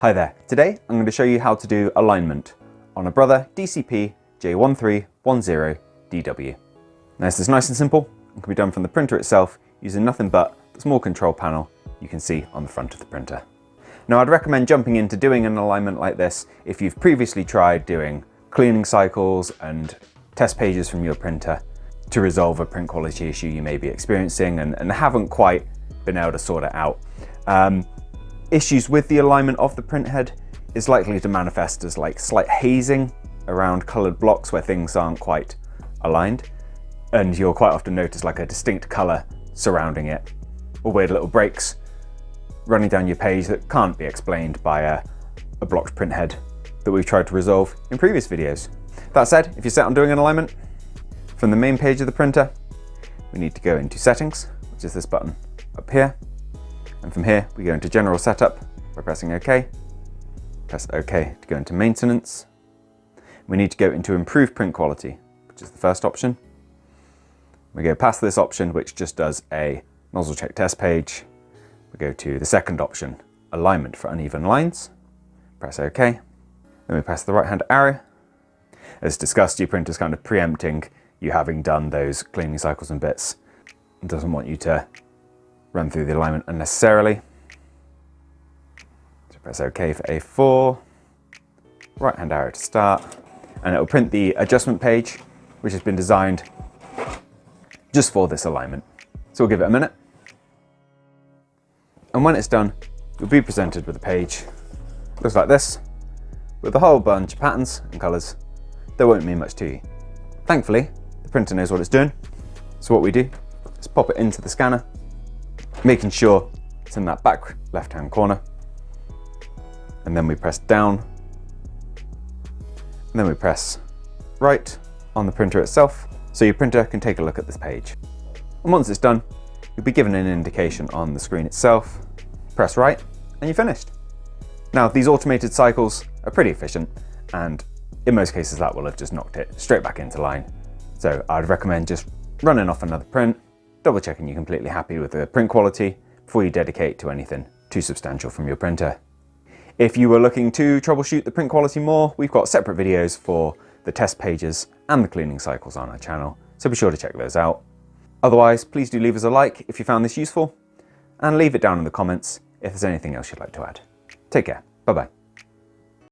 Hi there, today I'm going to show you how to do alignment on a Brother DCP J1310DW. Now this is nice and simple and can be done from the printer itself using nothing but the small control panel you can see on the front of the printer. Now I'd recommend jumping into doing an alignment like this if you've previously tried doing cleaning cycles and test pages from your printer to resolve a print quality issue you may be experiencing and haven't quite been able to sort it out. Issues with the alignment of the printhead is likely to manifest as like slight hazing around coloured blocks where things aren't quite aligned, and you'll quite often notice like a distinct colour surrounding it, or weird little breaks running down your page that can't be explained by a blocked printhead that we've tried to resolve in previous videos. That said, if you're set on doing an alignment, from the main page of the printer, we need to go into Settings, which is this button up here. And from here, we go into General Setup by pressing OK. Press OK to go into Maintenance. We need to go into Improve Print Quality, which is the first option. We go past this option, which just does a nozzle check test page. We go to the second option, Alignment for Uneven Lines. Press OK. Then we press the right-hand arrow. As discussed, your printer's kind of preempting you having done those cleaning cycles and bits. It doesn't want you to run through the alignment unnecessarily. So press OK for A4, right hand arrow to start, and it will print the adjustment page, which has been designed just for this alignment. So we'll give it a minute. And when it's done, you'll be presented with a page. Looks like this, with a whole bunch of patterns and colours that won't mean much to you. Thankfully, the printer knows what it's doing. So what we do is pop it into the scanner, making sure it's in that back left-hand corner, and then we press down, and then we press right on the printer itself, so your printer can take a look at this page. And once it's done, you'll be given an indication on the screen itself. Press right, and you're finished. Now, these automated cycles are pretty efficient, and in most cases that will have just knocked it straight back into line. So I'd recommend just running off another print, double checking you're completely happy with the print quality before you dedicate to anything too substantial from your printer. If you were looking to troubleshoot the print quality more, we've got separate videos for the test pages and the cleaning cycles on our channel, so be sure to check those out. Otherwise, please do leave us a like if you found this useful, and leave it down in the comments if there's anything else you'd like to add. Take care, bye bye.